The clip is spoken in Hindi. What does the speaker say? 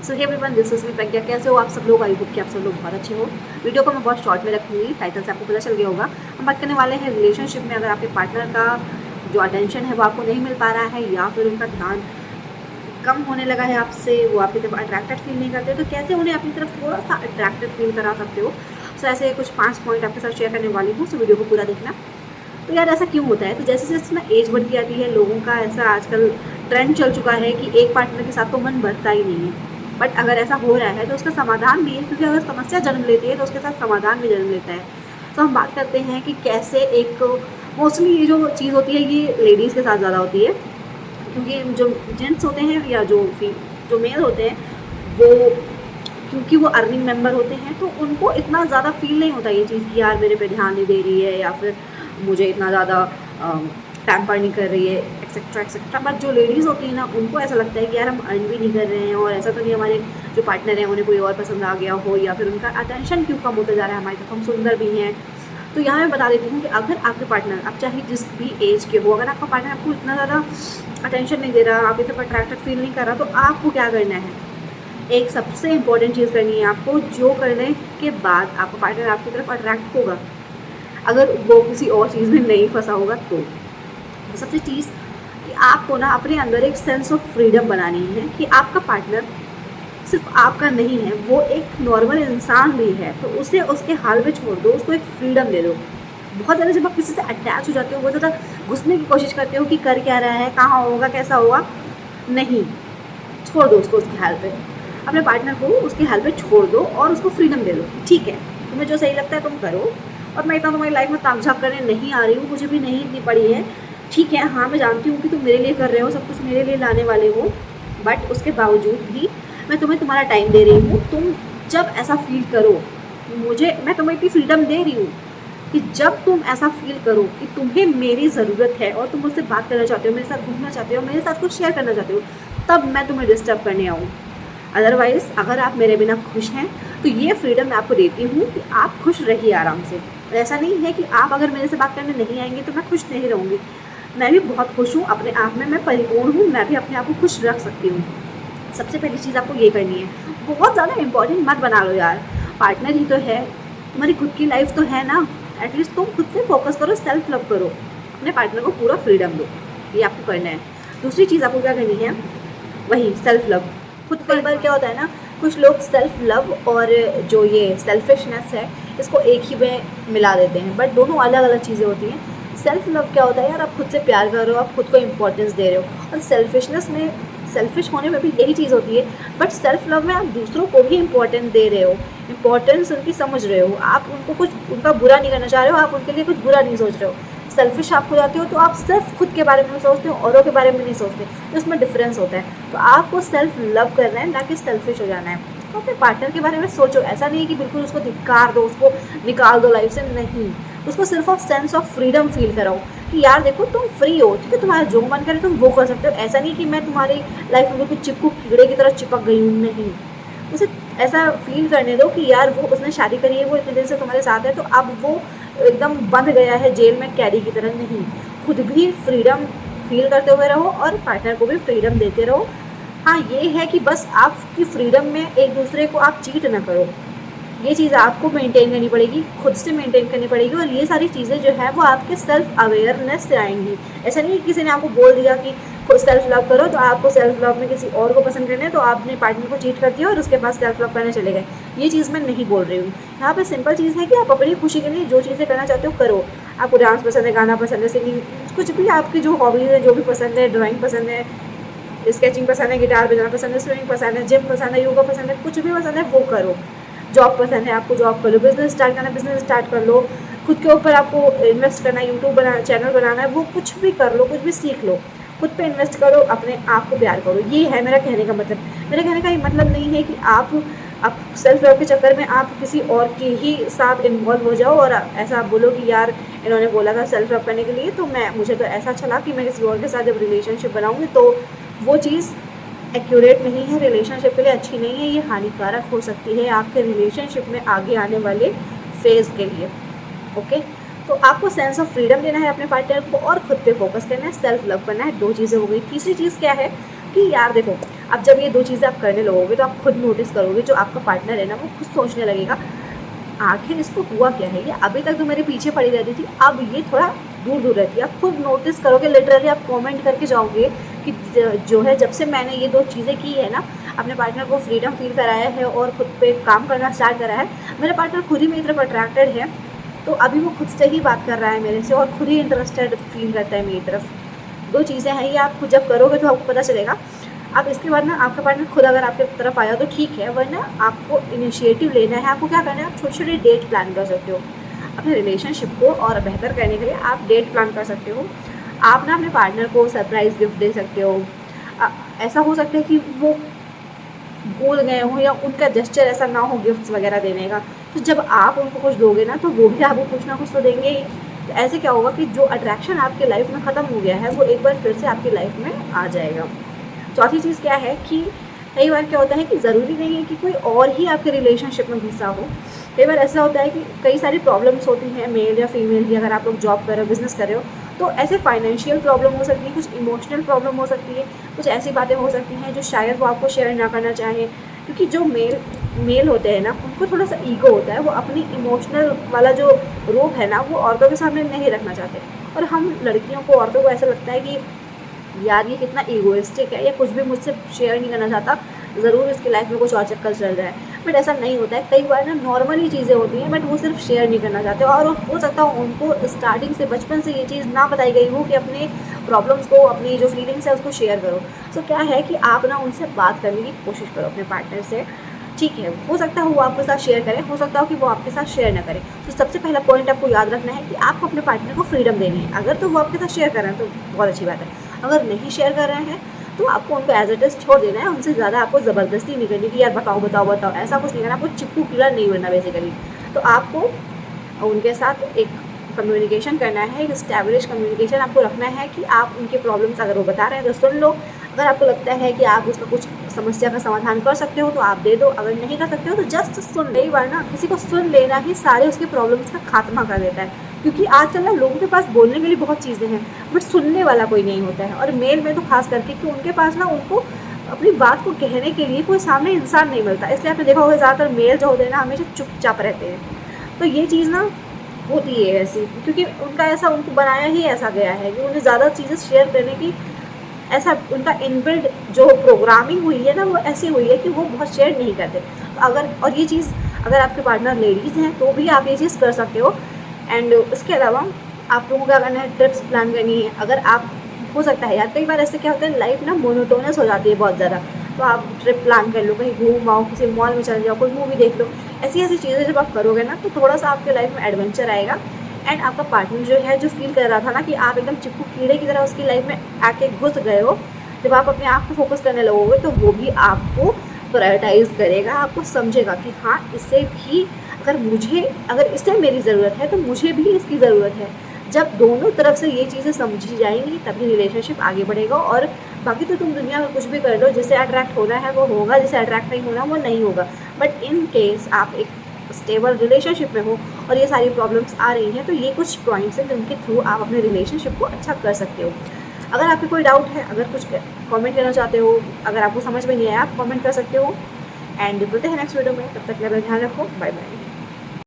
So hey everyone, this is me Pragya. कैसे हो आप सब लोग? आई होप कि आप सब लोग बहुत अच्छे हो। वीडियो को मैं बहुत शॉर्ट में रखूँगी, टाइटल से आपको पता चल गया होगा। हम बात करने वाले हैं रिलेशनशिप में अगर आपके पार्टनर का जो अटेंशन है वो आपको नहीं मिल पा रहा है या फिर उनका ध्यान कम होने लगा है आपसे, वो आपकी तरफ अट्रैक्टेड फील नहीं करते, तो कैसे उन्हें अपनी तरफ थोड़ा सा अट्रैक्टेड फील करा सकते हो। सो ऐसे कुछ 5 पॉइंट आपके साथ शेयर करने वाली हूँ, सो वीडियो को पूरा देखना। तो यार ऐसा क्यों होता है? तो जैसे जैसे ना एज बढ़ती जाती है, लोगों का ऐसा आजकल ट्रेंड चल चुका है कि एक पार्टनर के साथ तो मन भरता ही नहीं है। बट अगर ऐसा हो रहा है तो उसका समाधान भी है, क्योंकि अगर समस्या जन्म लेती है तो उसके साथ समाधान भी जन्म लेता है। तो हम बात करते हैं कि कैसे एक मोस्टली ये जो चीज़ होती है ये लेडीज़ के साथ ज़्यादा होती है, क्योंकि जो जेंट्स होते हैं या जो मेल होते हैं वो, क्योंकि वो अर्निंग मेंबर होते हैं तो उनको इतना ज़्यादा फील नहीं होता ये चीज़ कि यार मेरे पे ध्यान नहीं दे रही है या फिर मुझे इतना ज़्यादा पैम्पर नहीं कर रही है, एक्सेट्रा एक्सेट्रा। बट जो लेडीज़ होती है ना, उनको ऐसा लगता है कि यार हम अर्न भी नहीं कर रहे हैं और ऐसा तो नहीं हमारे जो पार्टनर हैं उन्हें कोई और पसंद आ गया हो या फिर उनका अटेंशन क्यों कम होता जा रहा है हमारी तरफ, हम सुंदर भी हैं। तो यहाँ मैं बता देती हूँ कि अगर आपके पार्टनर, आप चाहे जिस भी एज के हो, अगर आपका पार्टनर आपको इतना ज़्यादा अटेंशन नहीं दे रहा, आपकी तरफ अट्रैक्टेड फील नहीं कर रहा, तो आपको क्या करना है? एक सबसे इम्पॉर्टेंट चीज़ करनी है आपको, जो करने के बाद आपका पार्टनर आपकी तरफ अट्रैक्ट होगा, अगर वो किसी और चीज़ में नहीं फंसा होगा तो सबसे चीज़ कि आपको ना अपने अंदर एक सेंस ऑफ फ्रीडम बनानी है कि आपका पार्टनर सिर्फ आपका नहीं है, वो एक नॉर्मल इंसान भी है। तो उसे उसके हाल में छोड़ दो, उसको एक फ्रीडम दे दो। बहुत ज़्यादा जब आप किसी से अटैच हो जाते हो, बहुत ज़्यादा घुसने की कोशिश करते हो कि कर क्या रहा है, कहाँ होगा, कैसा होगा, नहीं, छोड़ दो उसको उसके हाल पे। अपने पार्टनर को उसके हाल पे छोड़ दो और उसको फ्रीडम दे दो। ठीक है, तुम्हें जो सही लगता है तुम करो, और मैं इतना तुम्हारी लाइफ में ताक झाक करने नहीं आ रही हूँ, मुझे भी नहीं इतनी पड़ी है। ठीक है, हाँ मैं जानती हूँ कि तुम मेरे लिए कर रहे हो, सब कुछ मेरे लिए लाने वाले हो, बट उसके बावजूद भी मैं तुम्हें तुम्हारा टाइम दे रही हूँ। तुम जब ऐसा फील करो, मैं तुम्हें इतनी फ्रीडम दे रही हूँ कि जब तुम ऐसा फील करो कि तुम्हें मेरी ज़रूरत है और तुम मुझसे बात करना चाहते हो, मेरे साथ घूमना चाहते हो, मेरे साथ कुछ शेयर करना चाहते हो, तब मैं तुम्हें डिस्टर्ब करने आऊँ। अदरवाइज़ अगर आप मेरे बिना खुश हैं तो ये फ्रीडम मैं आपको देती हूँ कि आप खुश रहिए आराम से। और ऐसा नहीं है कि आप अगर मेरे से बात करने नहीं आएंगे तो मैं खुश नहीं रहूँगी। मैं भी बहुत खुश हूँ अपने आप में, मैं परिपूर्ण हूँ, मैं भी अपने आप को खुश रख सकती हूँ। सबसे पहली चीज़ आपको ये करनी है, बहुत ज़्यादा इंपॉर्टेंट मत बना लो यार, पार्टनर ही तो है, तुम्हारी खुद की लाइफ तो है ना। एटलीस्ट तुम खुद पे फोकस करो, सेल्फ लव करो, अपने पार्टनर को पूरा फ्रीडम दो, ये आपको करना है। दूसरी चीज़ आपको क्या करनी है, वही सेल्फ लव। खुद कई बार क्या होता है ना, कुछ लोग सेल्फ लव और जो ये सेल्फिशनेस है इसको एक ही में मिला देते हैं, बट दोनों अलग अलग चीज़ें होती हैं। सेल्फ लव क्या होता है यार, आप खुद से प्यार कर रहे हो, आप खुद को इम्पोर्टेंस दे रहे हो। और सेल्फिशनेस में, सेल्फिश होने में भी यही चीज़ होती है, बट सेल्फ लव में आप दूसरों को भी इम्पोर्टेंस दे रहे हो, इम्पोर्टेंस उनकी समझ रहे हो, आप उनको कुछ उनका बुरा नहीं करना चाह रहे हो, आप उनके लिए कुछ बुरा नहीं सोच रहे हो। सेल्फिश आप हो जाते हो तो आप सिर्फ खुद के बारे में सोचते हो, औरों के बारे में नहीं सोचते, तो इसमें डिफरेंस होता है। तो आपको सेल्फ लव करना है, ना कि सेल्फिश हो जाना है। तो अपने पार्टनर के बारे में सोचो, ऐसा नहीं कि बिल्कुल उसको धिक्कार दो, उसको निकाल दो लाइफ से, नहीं। उसको सिर्फ of sense of freedom feel कराओ कि यार देखो तुम फ्री हो, ठीक है, तुम्हारा जो मन करे तुम वो कर सकते हो। ऐसा नहीं कि मैं तुम्हारी लाइफ में बिल्कुल चिपकू, कीड़े की तरह चिपक गई हूँ, नहीं। उसे ऐसा फील करने दो कि यार वो, उसने शादी करी है, वो इतने दिन से तुम्हारे साथ है, तो अब वो एकदम बंध गया है जेल में कैदी की तरह, नहीं। खुद भी फ्रीडम फील करते हुए रहो और पार्टनर को भी फ्रीडम देते रहो। हाँ, ये है कि बस आपकी फ्रीडम में एक दूसरे को आप चीट ना करो, ये चीज़ आपको मेंटेन करनी पड़ेगी, खुद से मेंटेन करनी पड़ेगी। और ये सारी चीज़ें जो है वो आपके सेल्फ अवेयरनेस से आएंगी। ऐसा नहीं कि किसी ने आपको बोल दिया कि सेल्फ लव करो तो आपको सेल्फ लव में किसी और को पसंद करना है तो आपने पार्टनर को चीट कर दिया और उसके बाद सेल्फ लव करने चले गए। ये चीज़ मैं नहीं बोल रही हूँ। यहाँ पे सिंपल चीज़ है कि आप अपनी खुशी के लिए जो चीज़ें करना चाहते हो करो। आपको डांस पसंद है, गाना पसंद है, सिंगिंग, कुछ भी आपकी जो हॉबीज़ है, जो भी पसंद है, ड्राइंग पसंद है, स्केचिंग पसंद है, गिटार बजाना पसंद है, स्विमिंग पसंद है, जिम पसंद है, योगा पसंद है, कुछ भी पसंद है वो करो। जॉब पसंद है आपको, जॉब कर लो। बिजनेस स्टार्ट करना है, बिजनेस स्टार्ट कर लो। खुद के ऊपर आपको इन्वेस्ट करना है, यूट्यूब चैनल बनाना है, वो कुछ भी कर लो, कुछ भी सीख लो, खुद पे इन्वेस्ट करो, अपने आप को प्यार करो। ये है मेरा कहने का मतलब। मेरे कहने का ये मतलब नहीं है कि आप सेल्फ लव के चक्कर में आप किसी और के ही साथ इन्वॉल्व हो जाओ और ऐसा आप बोलो कि यार इन्होंने बोला था सेल्फ लव करने के लिए तो मुझे तो ऐसा चला कि मैं किसी और के साथ जब रिलेशनशिप बनाऊँगी तो वो चीज़ एक्यूरेट नहीं है, रिलेशनशिप के लिए अच्छी नहीं है, ये हानिकारक हो सकती है आपके रिलेशनशिप में आगे आने वाले फेज़ के लिए। ओके, तो आपको सेंस ऑफ फ्रीडम देना है अपने पार्टनर को और खुद पे फोकस करना है, सेल्फ लव करना है। 2 चीज़ें हो गई। तीसरी चीज़ क्या है कि यार देखो, अब जब ये 2 चीज़ें आप करने लगोगे तो आप खुद नोटिस करोगे, जो आपका पार्टनर है ना वो खुद सोचने लगेगा, आखिर इसको हुआ क्या है, ये अभी तक तो मेरे पीछे पड़ी रहती थी, अब ये थोड़ा दूर दूर रहती है। आप खुद नोटिस करोगे, लिटरली आप कमेंट करके जाओगे कि जो है जब से मैंने ये 2 चीज़ें की है ना, अपने पार्टनर को फ्रीडम फील कराया है और खुद पे काम करना स्टार्ट करा है, मेरा पार्टनर खुद ही मेरी तरफ अट्रैक्टेड है। तो अभी वो खुद से ही बात कर रहा है मेरे से और खुद ही इंटरेस्टेड फील करता है मेरी तरफ। 2 चीज़ें हैं ये, आप खुद जब करोगे तो आपको पता चलेगा। अब इसके बाद ना आपका पार्टनर खुद अगर आपके तरफ आया तो ठीक है, वरना आपको इनिशिएटिव लेना है। आपको क्या करना है, आप छोटी-छोटी डेट प्लान कर सकते हो। अपने रिलेशनशिप को और बेहतर करने के लिए आप डेट प्लान कर सकते हो। आप ना अपने पार्टनर को सरप्राइज़ गिफ्ट दे सकते हो। ऐसा हो सकता है कि वो भूल गए हों या उनका जेस्चर ऐसा ना हो गिफ्ट्स वगैरह देने का, तो जब आप उनको कुछ दोगे ना तो वो भी आपको कुछ ना कुछ तो देंगे ही। तो ऐसे क्या होगा कि जो अट्रैक्शन आपकी लाइफ में ख़त्म हो गया है वो एक बार फिर से आपकी लाइफ में आ जाएगा। चौथी चीज़ क्या है कि कई बार क्या होता है कि ज़रूरी नहीं है कि कोई और ही आपके रिलेशनशिप में घुसा हो। कई बार ऐसा होता है कि कई सारी प्रॉब्लम्स होती हैं मेल या फीमेल की, अगर आप लोग जॉब कर रहे हो, बिज़नेस कर रहे हो, तो ऐसे फाइनेंशियल प्रॉब्लम हो सकती है, कुछ इमोशनल प्रॉब्लम हो सकती है, कुछ ऐसी बातें हो सकती हैं जो शायद वो आपको शेयर ना करना चाहें। क्योंकि जो मेल होते हैं ना, उनको थोड़ा सा ईगो होता है, वो अपनी इमोशनल वाला जो रूप है ना वो औरतों के सामने नहीं रखना चाहते। और हम लड़कियों को, औरतों को ऐसा लगता है कि यार ये कितना ईगोइस्टिक है, ये कुछ भी मुझसे शेयर नहीं करना चाहता, ज़रूर इसकी लाइफ में कुछ और चक्कर चल रहा है। बट ऐसा नहीं होता है, कई बार ना नॉर्मल ही चीज़ें होती हैं, बट वो सिर्फ शेयर नहीं करना चाहते। और हो सकता है उनको स्टार्टिंग से, बचपन से ये चीज़ ना बताई गई हो कि अपने प्रॉब्लम्स को, अपनी जो फीलिंग्स है उसको शेयर करो। सो क्या है कि आप ना उनसे बात करने की कोशिश करो अपने पार्टनर से। ठीक है, हो सकता है वो आपके साथ शेयर करें, हो सकता है कि वो आपके साथ शेयर ना करें। तो सबसे पहला पॉइंट आपको याद रखना है कि आपको अपने पार्टनर को फ्रीडम देनी है। अगर तो वो आपके साथ शेयर कर रहे हैं तो बहुत अच्छी बात है, अगर नहीं शेयर कर रहे हैं तो आपको उनको एज इट इज़ छोड़ देना है। उनसे ज़्यादा आपको ज़बरदस्ती नहीं करनी कि यार बताओ बताओ बताओ, ऐसा कुछ नहीं करना। आपको चिपकू कीड़ा नहीं बनना बेसिकली। तो आपको उनके साथ एक कम्युनिकेशन करना है, एक एस्टैब्लिश कम्युनिकेशन आपको रखना है कि आप उनके प्रॉब्लम्स अगर वो बता रहे हैं तो सुन लो। अगर आपको लगता है कि आप उसका कुछ समस्या का समाधान कर सकते हो तो आप दे दो, अगर नहीं कर सकते हो तो जस्ट सुन। कई बार ना किसी को सुन लेना ही सारे उसके प्रॉब्लम्स का खात्मा कर देता है। क्योंकि आजकल ना लोगों के पास बोलने के लिए बहुत चीज़ें हैं, बट सुनने वाला कोई नहीं होता है। और मेल में तो खास करके कि उनके पास ना उनको अपनी बात को कहने के लिए कोई सामने इंसान नहीं मिलता। इसलिए आपने देखा होगा ज़्यादातर मेल जो होते हैं ना हमेशा चुपचाप रहते हैं। तो ये चीज़ ना होती है ऐसी, क्योंकि उनका ऐसा, उनको बनाया ही ऐसा गया है कि उन्हें ज़्यादा चीज़ें शेयर करने की, ऐसा उनका इनबिल्ड जो प्रोग्रामिंग हुई है ना वो ऐसी हुई है कि वो बहुत शेयर नहीं करते। तो अगर, और ये चीज़ अगर आपके पार्टनर लेडीज़ हैं तो भी आप ये चीज़ कर सकते हो। एंड उसके अलावा आप लोगों का करना है, ट्रिप्स प्लान करनी है। अगर आप, हो सकता है यार कई बार ऐसे क्या होता है, लाइफ ना मोनोटोनस हो जाती है बहुत ज़्यादा, तो आप ट्रिप प्लान कर लो, कहीं घूम आओ, किसी मॉल में चले जाओ, कोई मूवी देख लो। ऐसी ऐसी चीज़ें जब आप करोगे ना तो थोड़ा सा आपके लाइफ में एडवेंचर आएगा। एंड आपका पार्टनर जो है, जो फील कर रहा था ना कि आप एकदम चिपकू कीड़े की तरह उसकी लाइफ में आके घुस गए हो, जब आप अपने आप को फोकस करने लगोगे तो वो भी आपको प्रायोरिटाइज़ करेगा, आपको समझेगा कि हाँ इससे भी, अगर इससे मेरी ज़रूरत है तो मुझे भी इसकी ज़रूरत है। जब दोनों तरफ से ये चीज़ें समझी जाएंगी तभी रिलेशनशिप आगे बढ़ेगा। और बाकी तो तुम दुनिया में कुछ भी कर लो, जिससे अट्रैक्ट होना है वो होगा, जिससे अट्रैक्ट नहीं होना वो नहीं होगा। बट इन केस आप एक स्टेबल रिलेशनशिप में हो और ये सारी प्रॉब्लम्स आ रही हैं, तो ये कुछ पॉइंट्स हैं जिनके थ्रू आप अपने रिलेशनशिप को अच्छा कर सकते हो। अगर आपको कोई डाउट है, अगर कुछ कमेंट करना चाहते हो, अगर आपको समझ में नहीं आया आप कमेंट कर सकते हो। एंड मिलते हैं नेक्स्ट वीडियो में, तब तक के लिए अपना ध्यान रखो। Bye bye.